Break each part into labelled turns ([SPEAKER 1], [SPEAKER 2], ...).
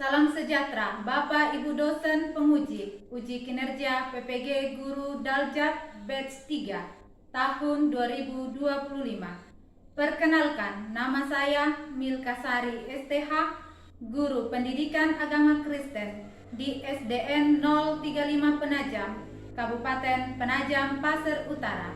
[SPEAKER 1] Salam sejahtera Bapak Ibu dosen penguji uji kinerja PPG Guru Daljat Batch 3 tahun 2025. Perkenalkan, nama saya Milka Sari STH, Guru Pendidikan Agama Kristen di SDN 035 Penajam, Kabupaten Penajam Pasir Utara,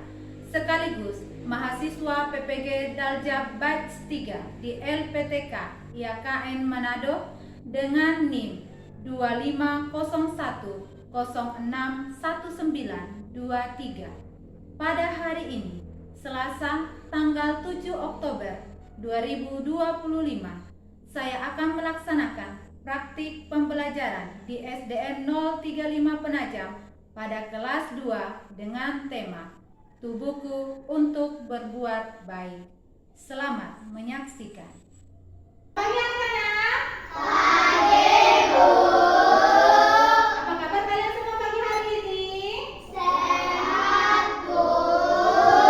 [SPEAKER 1] sekaligus mahasiswa PPG Daljat Batch 3 di LPTK IAKN Manado dengan NIM 2501061923. Pada hari ini, Selasa tanggal 7 Oktober 2025, saya akan melaksanakan praktik pembelajaran di SDN 035 Penajam pada kelas 2 dengan tema Tubuhku untuk Berbuat Baik. Selamat menyaksikan. Pagi anak-anak.
[SPEAKER 2] Pagi, Bu.
[SPEAKER 1] Apa kabar kalian semua pagi hari ini?
[SPEAKER 2] Sehat, Bu.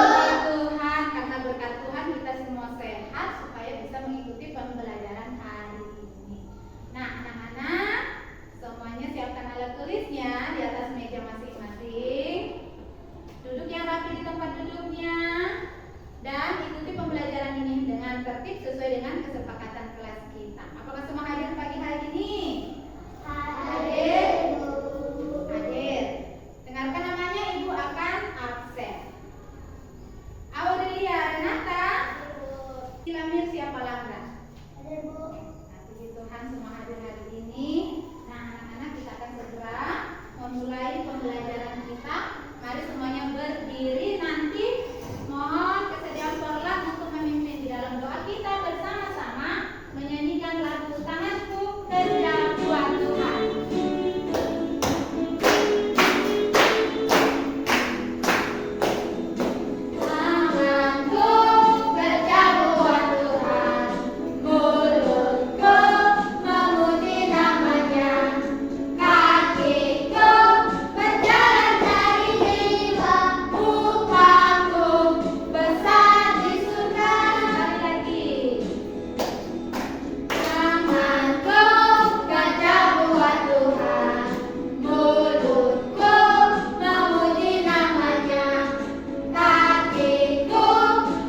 [SPEAKER 1] Puji Tuhan, karena berkat Tuhan kita semua sehat supaya bisa mengikuti pembelajaran hari ini. Nah, anak-anak, semuanya siapkan alat tulisnya di atas meja masing-masing. Duduk yang rapi di tempat duduknya dan ikuti pembelajaran ini dengan tertib sesuai dengan kesepakatan kelas kita. Apakah semua hadir pagi hari ini?
[SPEAKER 2] Hadir, Bu.
[SPEAKER 1] Hadir. Dengarkan namanya, Ibu akan absen. Aurelia Renata, Ilamir siapa Langga?
[SPEAKER 2] Hadir, Bu.
[SPEAKER 1] Nah, puji Tuhan semua hadir hari ini. Nah, anak-anak kita akan segera memulai pembelajaran kita. Mari semuanya berdiri, nanti mohon kesediaan Porlan untuk memimpin di dalam doa kita bersama-sama menyanyikan lagu Tanganku Kerja Buat Tuhan. Tanganku kerja buat Tuhan, mulutku memuji namanya, kakiku berjalan dari jiwa, upahku besar di surga. Sekali lagi. Tanganku kerja buat Tuhan, mulutku memuji namanya, kakiku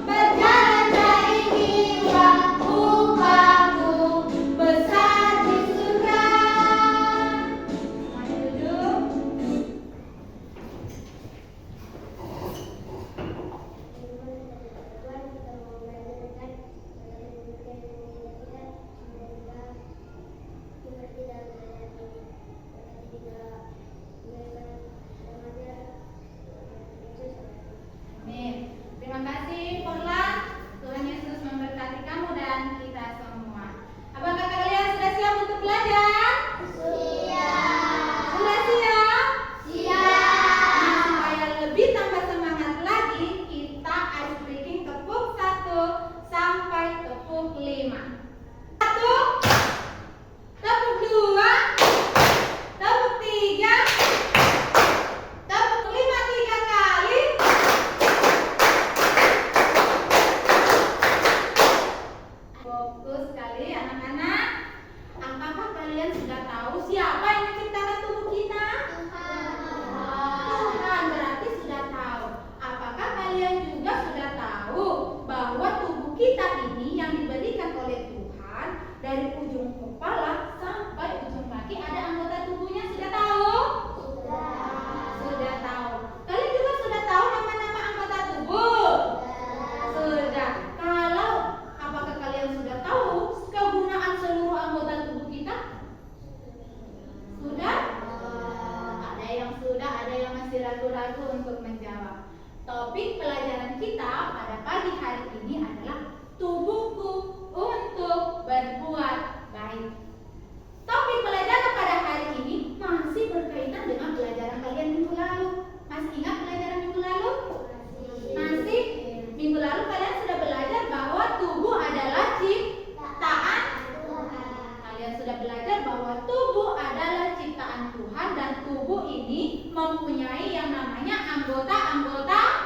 [SPEAKER 1] berjalan dari jiwa, upahku besar di surga. Semuanya duduk. Amin. Terima kasih Porlan. Tuhan Yesus memberkati kamu dan kita semua. Apakah kalian sudah siap untuk belajar?
[SPEAKER 2] Siap.
[SPEAKER 1] Sudah siap?
[SPEAKER 2] Siap.
[SPEAKER 1] Nah, supaya lebih tambah semangat lagi, kita ice breaking tepuk 1 sampai tepuk 5. 1, tepuk 2, tepuk 3, tepuk 5 3 kali. Fokus sekali anak-anak. Apakah kalian sudah tahu siapa yang menciptakan tubuh kita? Tuhan, berarti sudah tahu. Apakah kalian juga sudah tahu bahwa tubuh kita ini yang diberikan oleh Tuhan dari ujung kepala sampai ujung kaki ada anggota tubuhnya? Sudah tahu? Sudah tahu. Kalian juga sudah tahu nama-nama anggota tubuh? Sudah. Kalau apakah kalian sudah tahu kegunaan seluruh anggota tubuh kita? Sudah? Ada yang sudah, ada yang masih ragu-ragu untuk menjawab. Topik pelajaran kita pada pagi hari ini adalah tubuhku untuk berbuat baik. Topik pelajaran pada hari ini masih berkaitan dengan pelajaran kalian minggu lalu. Masih ingat pelajaran minggu lalu? Masih? Minggu lalu kalian sudah belajar bahwa tubuh adalah ciptaan. Kalian sudah belajar bahwa tubuh adalah ciptaan Tuhan dan tubuh ini mempunyai yang namanya anggota-anggota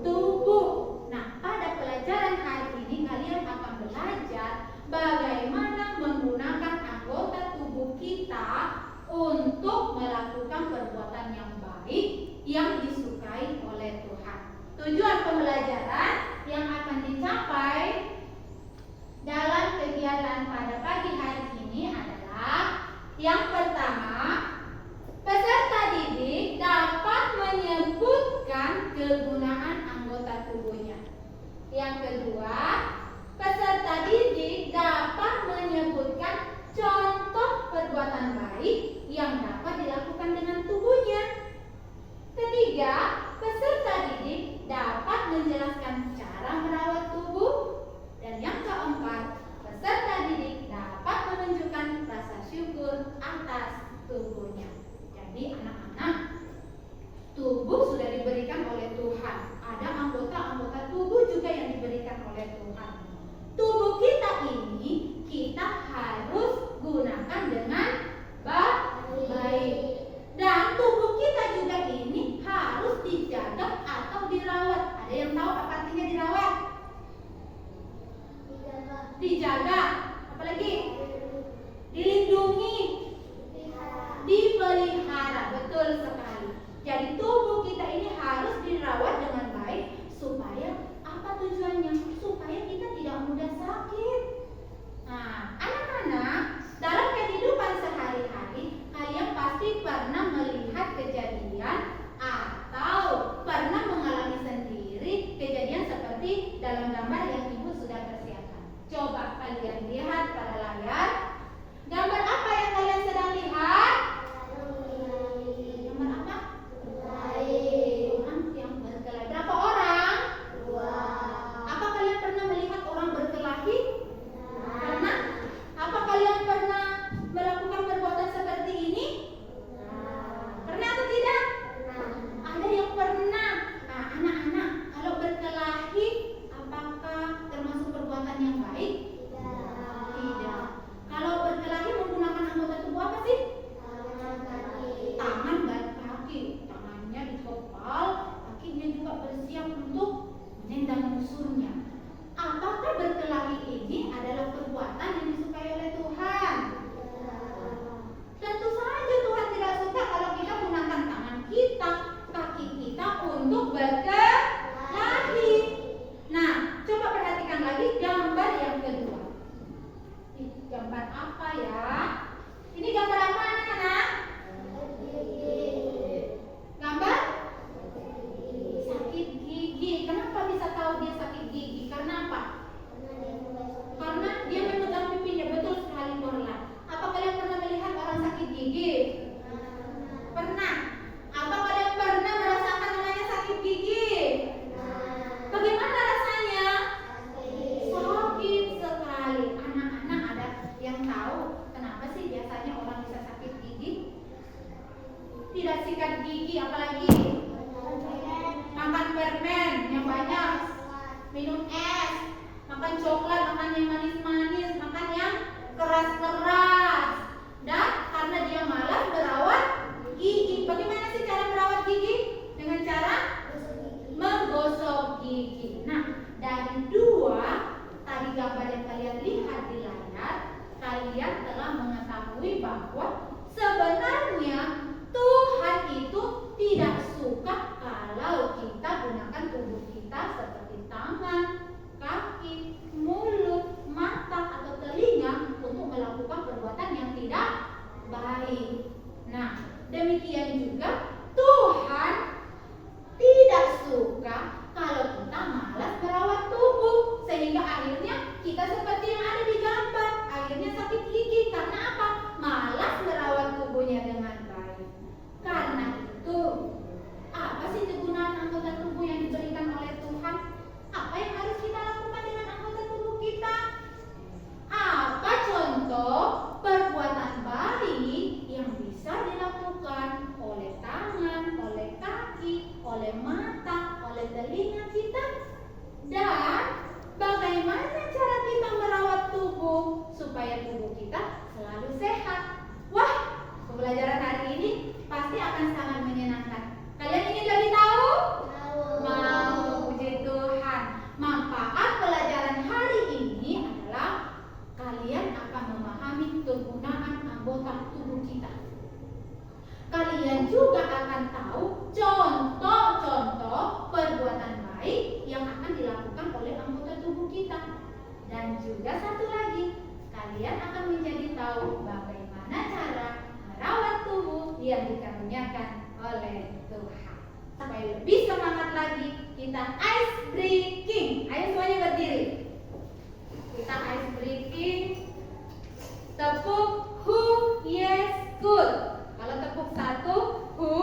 [SPEAKER 1] tubuh. Nah, pada pelajaran hari ini kalian akan belajar bagaimana menggunakan anggota tubuh Yang kedua, peserta didik dapat menyebutkan contoh perbuatan baik yang dapat dilakukan dengan tubuhnya. Ketiga, peserta didik dapat menjelaskan cara merawat tubuh. Dan yang keempat, peserta didik dapat menunjukkan rasa syukur atas tubuhnya. Jadi anak-anak, tubuh sudah diberikan oleh Tuhan. Ada anggota-anggota tubuh juga yang diberikan oleh Tuhan. Tubuh kita ini kita harus gunakan dengan baik. Dan tubuh kita juga ini harus dijaga atau dirawat. Ada yang tahu apa artinya dirawat? Dijaga. Apalagi? Dilindungi. Dipelihara. Betul sekali. Jadi tubuh kita ini harus dirawat dengan baik supaya apa tujuannya? Supaya kita tidak mudah sakit. Nah, anak-anak, dalam kehidupan sehari-hari kalian pasti pernah melihat kejadian atau pernah mengalami sendiri kejadian seperti dalam gambar yang Ibu sudah persiapkan. Coba kalian lihat pada layar. Gambar apa yang kalian sedang lihat? Gambar apa? Orang yang berkelahi. Berapa orang? 2. Apa kalian pernah melihat orang berkelahi? Pernah? Apa kalian pernah melakukan perbuatan seperti ini? Pernah atau tidak? Ada yang pernah. Nah, anak-anak, kalau berkelahi apakah termasuk perbuatan yang baik? Tidak. Kalau berkelahi menggunakan anggota tubuh apa sih? Tangan dan kaki. Tangannya dikepal, kakinya juga bersiap untuk menendang musuhnya. Apakah berkelahi ini adalah perbuatan yang disukai oleh Tuhan? Tentu saja Tuhan tidak suka kalau kita gunakan tangan kita, kaki kita untuk berkelahi. Nah, coba perhatikan lagi gambar yang kedua. Gambar apa ya? Ini gambar apa anak-anak? Gambar sakit gigi. Kenapa bisa tahu dia sakit gigi? Karena apa? Karena dia memegang pipinya. Betul sekali, Morla. Apa kalian pernah melihat orang sakit gigi? Pernah. Apa kalian pernah merasakan namanya sakit gigi? Bagaimana rasanya? Sakit sekali. Anak-anak, ada yang tahu kenapa sih biasanya orang bisa sakit gigi? Tidak sikat gigi, apalagi makan permen yang banyak, minum es, makan coklat, makan yang manis-manis, makan yang keras-keras. Dan karena dia malas merawat gigi. Bagaimana sih cara merawat gigi? Dengan cara menggosok gigi. Nah, dari dua tadi gambar yang kalian lihat di layar, kalian telah mengetahui bahwa sebenarnya Tuhan itu tidak suka kalau kita gunakan tubuh kita seperti tangan, kaki, mulut, mata, atau telinga untuk melakukan perbuatan yang tidak baik. Nah, demikian juga Tuhan tidak suka kalau kita malas merawat tubuh, sehingga akhirnya kita seperti yang ada di gambar, akhirnya sakit gigi. Karena apa? Malas merawat tubuhnya dengan baik. Karena itu, apa sih kegunaan anggota tubuh yang diberikan oleh Tuhan? Apa yang harus kita lakukan dengan anggota tubuh kita? Apa contoh perbuatan baik yang bisa dilakukan oleh tangan, oleh kaki, oleh mata, oleh telinga kita? Dan bagaimana cara kita merawat tubuh supaya tubuh kita selalu sehat? Wah, pembelajaran hari ini pasti akan sangat menyenangkan. Kalian ingin lebih tahu? Mau, puji Tuhan. Manfaat pelajaran hari ini adalah kalian akan memahami kegunaan anggota tubuh kita. Kalian juga akan tahu contoh-contoh perbuatan baik yang akan dilakukan oleh anggota tubuh kita. Dan juga satu lagi, kalian akan menjadi tahu bagaimana cara merawat tubuh yang dikaruniakan oleh Tuhan. Supaya lebih semangat lagi, kita ice breaking. Ayo semuanya berdiri. Kita ice breaking. Tepuk who, yes, good. Kalau tepuk 1, who.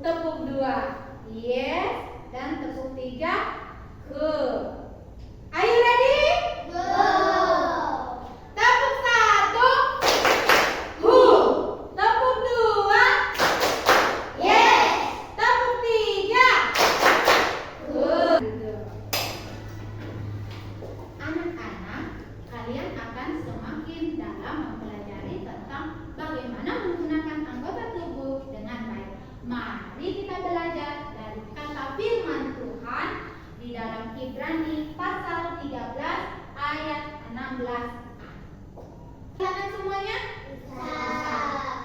[SPEAKER 1] Tepuk 2, yes. Dan tepuk 3, good. Are you ready?
[SPEAKER 2] Go.
[SPEAKER 1] Tepuk 1, who. Tepuk 2,
[SPEAKER 2] Yes.
[SPEAKER 1] tepuk 3, good. Anak-anak, kalian akan semakin dalam mempelajari tentang bagaimana menggunakan anggota tubuh dengan baik. Mari kita belajar dari kata firman Tuhan di dalam Ibrani pasal 13 ayat 16a. Silakan semuanya.
[SPEAKER 2] Bisa.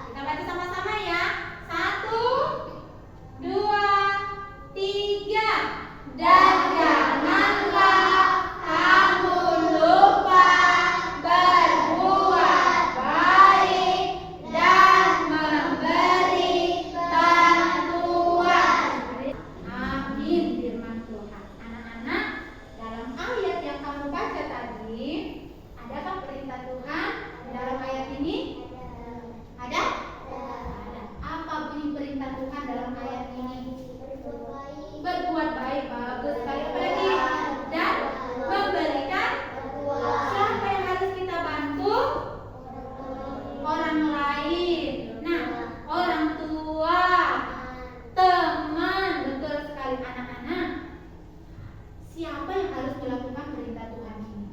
[SPEAKER 1] Kita baca sama-sama ya. 1, 2, 3. Dan janganlah kamu lupa berbuat baik dan memberi bantuan. Amin firman Tuhan. Anak-anak, dalam ayat yang kamu baca tadi, adakah perintah Tuhan dalam ayat ini? Ada? Ada. Apa bunyi perintah Tuhan dalam ayat ini? Berbuat baik, bagus sekali. Apalagi? Dan memberikan. Siapa yang harus kita bantu? Orang lain. Nah, orang tua, teman. Betul sekali anak-anak. Siapa yang harus melakukan perintah Tuhan ini?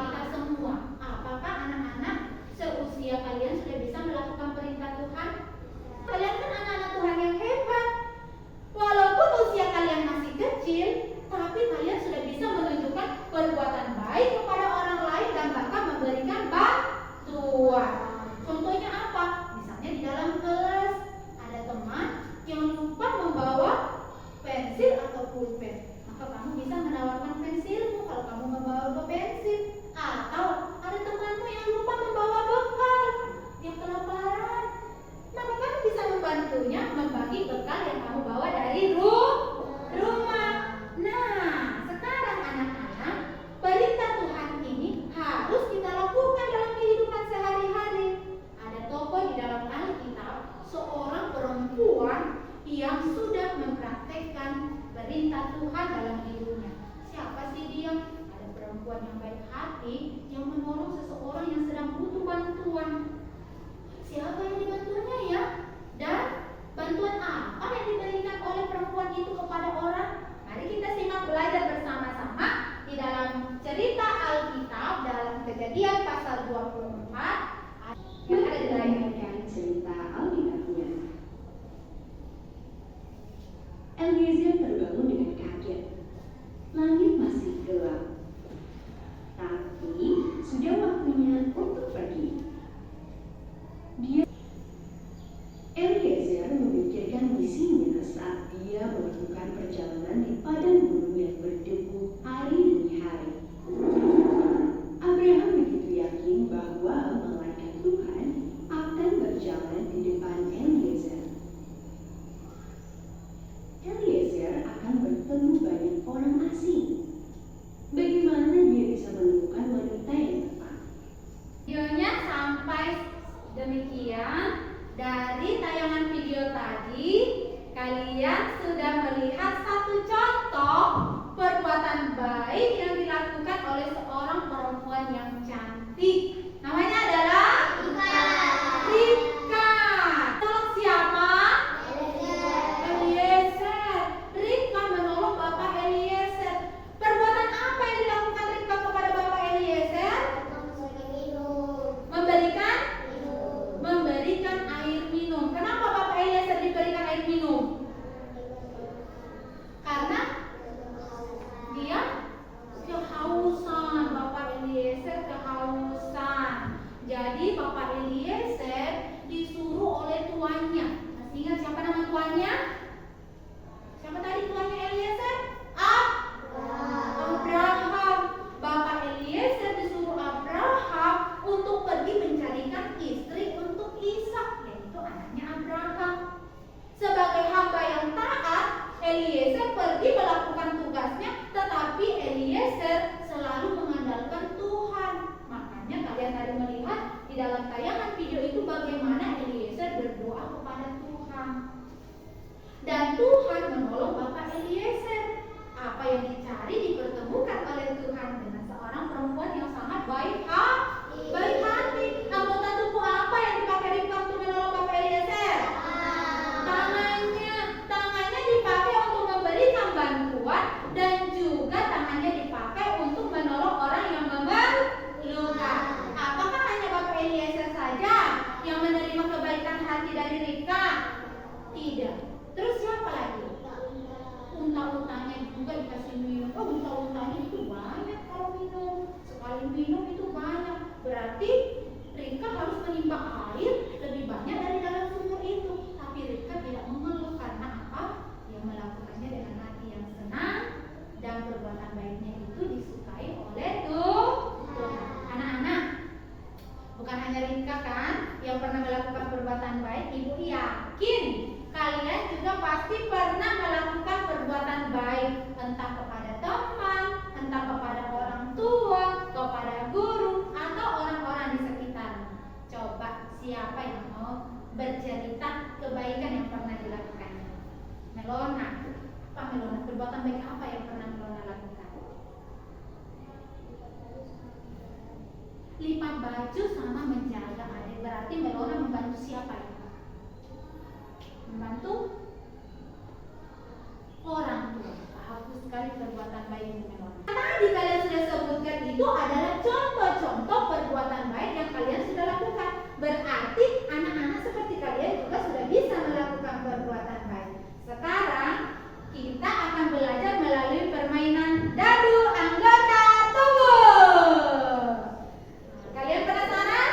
[SPEAKER 1] Kita semua. Apakah anak-anak seusia kalian sudah bisa melakukan perintah Tuhan? Kalian kan anak-anak Tuhan yang hebat. Walaupun usia kalian masih kecil, tapi kalian sudah bisa menunjukkan perbuatan baik kepada orang lain dan bahkan memberikan bantuan. Contohnya apa? Misalnya di dalam kelas ada teman yang lupa membawa pensil atau pulpen, maka kamu bisa menawarkan pensilmu kalau kamu membawa pensil. Atau ada temanmu yang lupa membawa bekal, yang kelaparan, maka kamu bisa membantunya membagi bekal yang kamu bawa dari rumah. Nah, sekarang anak-anak, perintah Tuhan ini harus kita lakukan dalam kehidupan sehari-hari. Ada tokoh di dalam Alkitab, seorang perempuan yang sudah mempraktekkan perintah Tuhan dalam hidupnya. Siapa sih dia? Ada perempuan yang baik hati yang menolong seseorang yang sedang butuh bantuan. Siapa yang dibantunya ya? Dan bantuan apa yang diberikan oleh perempuan itu kepada orang? Mari kita simak belajar bersama-sama di dalam cerita Alkitab dalam Kejadian pasal 24 yang ada di layar.
[SPEAKER 3] Cerita Alkitabnya. Eliezer terbangun dengan kaget. Langit masih gelap, tapi sudah waktunya untuk pergi. Eliezer memikirkan misinya saat dia melakukan perjalanan di padang gurun yang berdebu hari demi hari. Abraham begitu yakin bahwa malaikat Tuhan akan berjalan di depan Eliezer. Eliezer
[SPEAKER 1] kalian tadi melihat di dalam tayangan video itu bagaimana Eliezer berdoa kepada Tuhan. Dan Tuhan menolong Bapak Eliezer. Apa yang dicari dipertemukan oleh Tuhan dengan seorang perempuan yang sangat baik hati. Anggota tubuh apa yang dipakai Ribka untuk menolong Bapak Eliezer? Tangannya dipakai untuk memberikan bantuan dan juga tangannya dipakai untuk menolong orang yang memerlukan. Apakah hanya Bapak Eliezer saja yang menerima kebaikan hati dari Ribka? Tidak. Terus siapa lagi? Unta-untanya juga dikasih minum. Unta-untanya itu banyak kalau minum. Sekali minum itu banyak. Berarti Ribka harus menimba air lebih banyak dari dalam sumur itu. Tapi Ribka tidak mengeluh karena apa? Dia melakukannya dengan hati yang senang dan perbuatan baiknya itu disukai oleh Tuhan. Anak-anak, bukan hanya Ribka kan yang pernah melakukan perbuatan baik. Ibu yakin kalian juga pasti pernah melakukan perbuatan baik, entah kepada teman, entah kepada orang tua, kepada guru, atau orang-orang di sekitar. Coba siapa yang mau bercerita kebaikan yang pernah dilakukannya? Melona. Apa Melona? Perbuatan baik apa yang pernah Melona lakukan? Lipat baju sama menjaga adik. Berarti Melona membantu siapa ya? Membantu orang tua. Bagus sekali perbuatan baik Melona. Tadi kalian sudah sebutkan itu adalah contoh-contoh perbuatan baik yang kalian sudah lakukan. Berarti anak-anak seperti kalian juga sudah bisa melakukan perbuatan baik. Sekarang kita akan belajar melalui permainan dadu anggota tubuh. Kalian penasaran?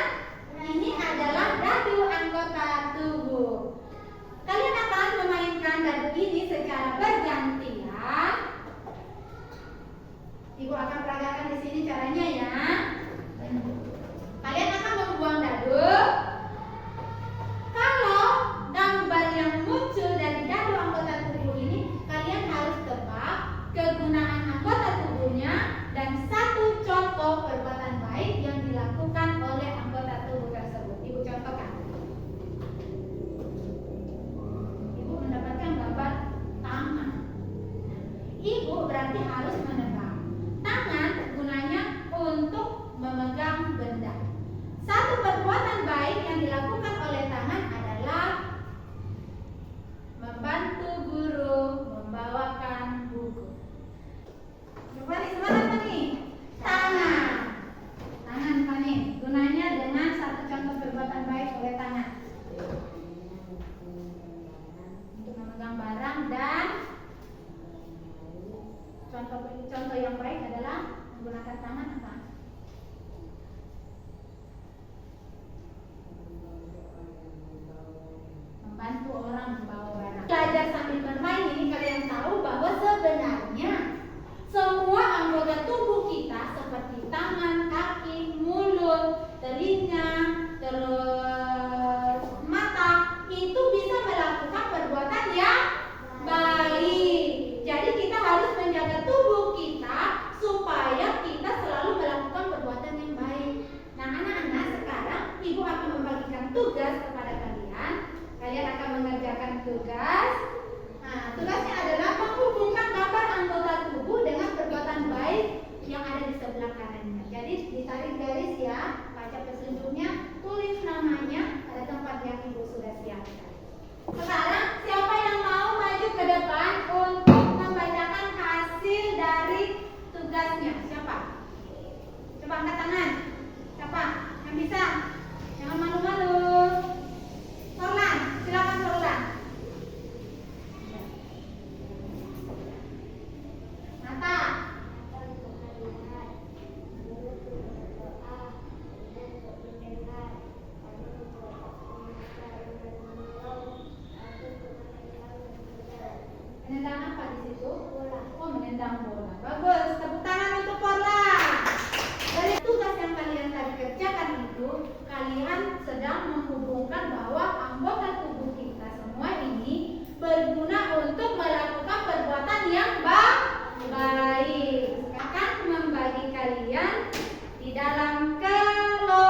[SPEAKER 1] Ini adalah dadu anggota tubuh. Kalian akan memainkan dadu ini secara bergantian. Ibu akan peragakan di sini caranya ya. Kalian akan membuang dadu. Kalau gambar yang muncul dari dadu anggota tubuh ini, kalian harus tebak kegunaan anggota tubuhnya dan satu contoh perbuatan baik yang dilakukan oleh anggota tubuh tersebut. Ibu contohkan. Ibu mendapatkan gambar tangan. Ibu berarti harus menebak. Tangan gunanya untuk memegang benda. Satu perbuatan baik yang dilakukan oleh tangan adalah membantu guru membawakan buku. Coba nih, semangat nih. Tangan. Tangan apa nih? Gunanya dengan satu contoh perbuatan baik oleh tangan. Untuk memegang barang dan contoh yang baik adalah menggunakan tangan apa? Membantu orang membawa barang. Belajar sambil bermain ini kalian tahu bahwa sebenarnya semua anggota tubuh kita seperti tangan, kaki, mulut, telinga, terus mata itu bisa melakukan perbuatan yang baik. Jadi kita harus menjaga tubuh kita supaya kita selalu melakukan perbuatan yang baik. Nah anak-anak, sekarang ibu akan membagikan tugas kepada kalian. Kalian akan mengerjakan tugas. Nah tugasnya adalah menghubungkan gambar anggota tubuh dengan perbuatan baik yang ada di sebelah kanannya. Jadi ditarik garis ya, baca petunjuknya, tulis namanya pada tempat yang ibu sudah siapkan. Sekarang siapa yang mau maju ke depan untuk membacakan hasil dari tugasnya? Siapa? Coba angkat tangan. Siapa yang bisa? Jangan malu-malu. Forlan, silakan Forlan. Nata. Menendang apa di situ? Bola. Oh, menendang bola. Bagus. Tepuk tangan untuk Forlan. Dari tugas yang kalian tadi kerjakan itu, kalian sedang menghubungkan bahwa anggota tubuh kita semua ini berguna untuk melakukan perbuatan yang baik. Akan membagi kalian di dalam kelompok.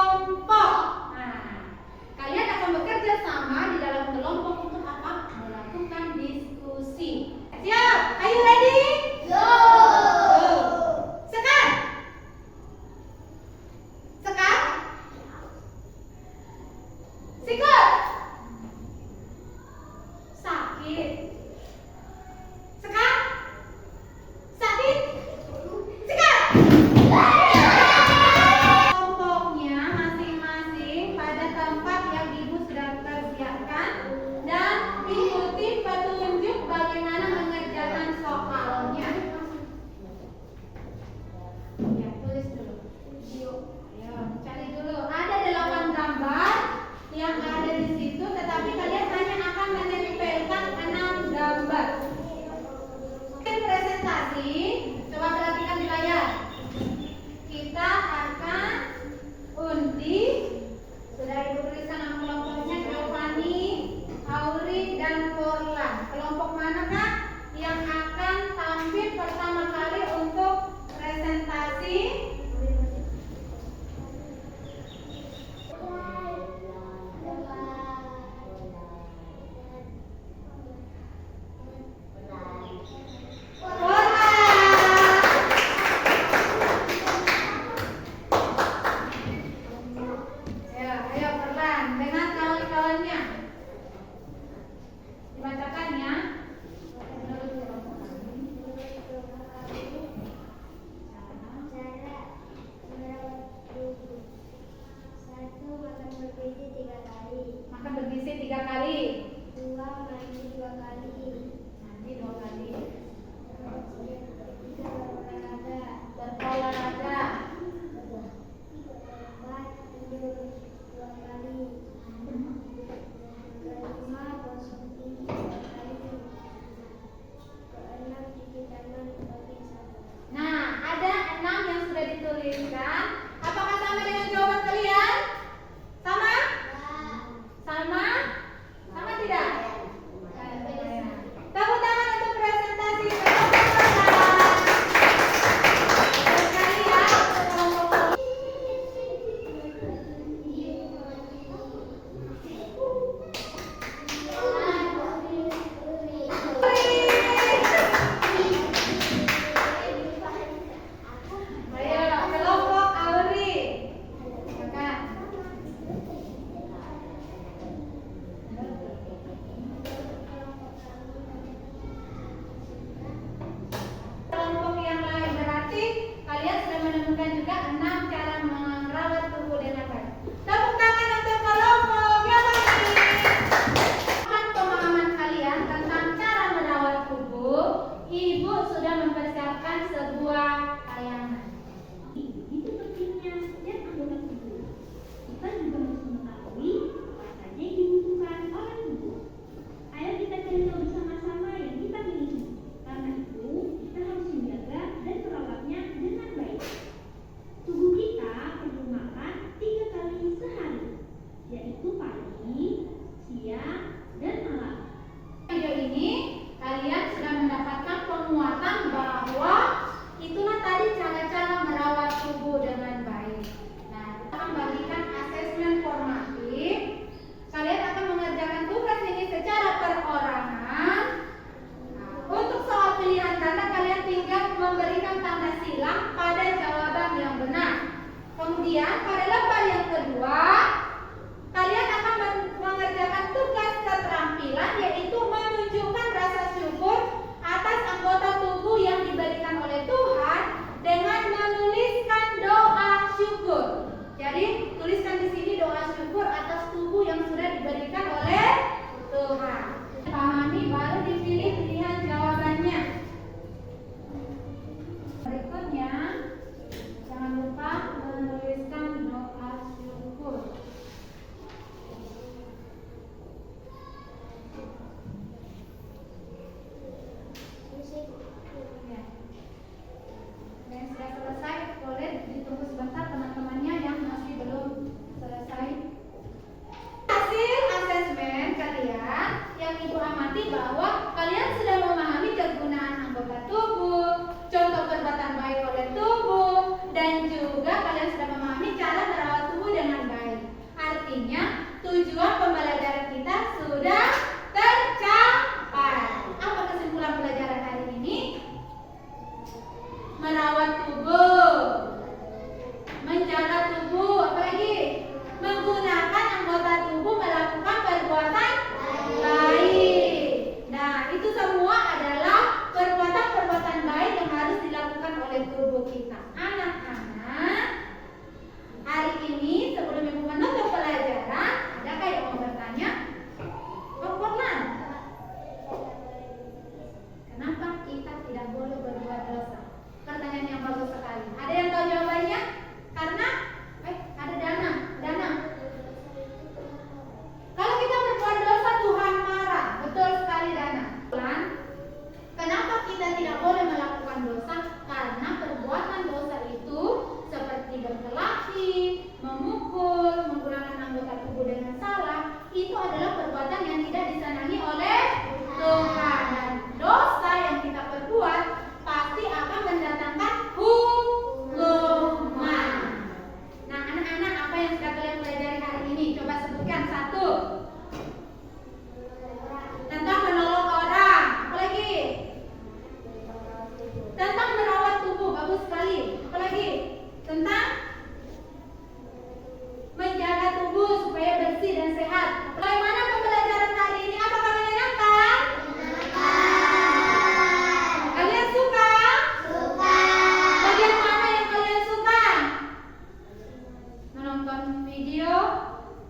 [SPEAKER 1] video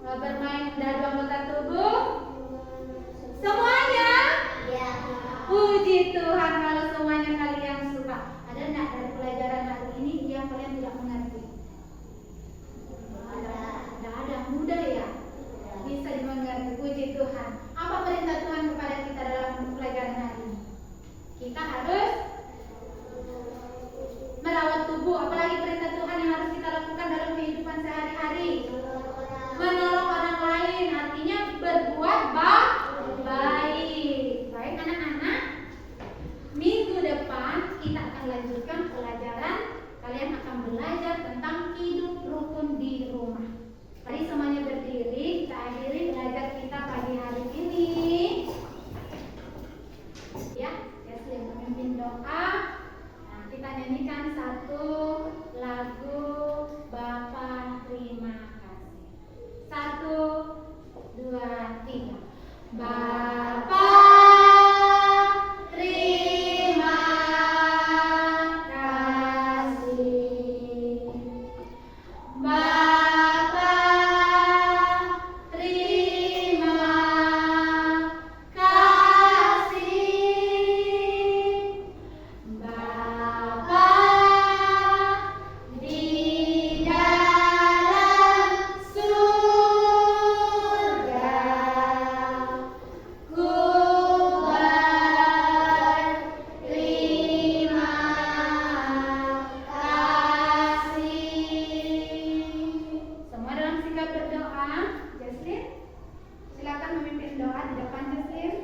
[SPEAKER 1] bermain dadu anggota tubuh? Semuanya?
[SPEAKER 2] Ya.
[SPEAKER 1] Puji Tuhan kalau semuanya kalian suka. Ada enggak dari pelajaran hari ini yang kalian tidak mengerti? Ada. Mudah ya? Bisa dimengerti. Puji Tuhan. Apa perintah Tuhan kepada kita dalam pelajaran hari ini? Kita harus merawat tubuh. Apalagi perintah Tuhan yang harus kita lakukan dalam kehidupan sehari-hari? Menolong orang lain, artinya berbuat baik. Baik anak-anak, minggu depan kita akan lanjutkan pelajaran. Kalian akan belajar tentang hidup rukun di rumah. Mari semuanya berdiri, kita akhiri belajar kita pagi hari ini. Ya, Yasmin memimpin doa. Nah, kita nyanyikan satu lagu Bapa terima kasih. 1, 2, 3. Bapa terima kasih. Bapa terima kasih. Bapa di dalam surga, ku berterima kasih. Semua dalam sikap berdoa. Jaslin, silakan memimpin doa di depan Jaslin.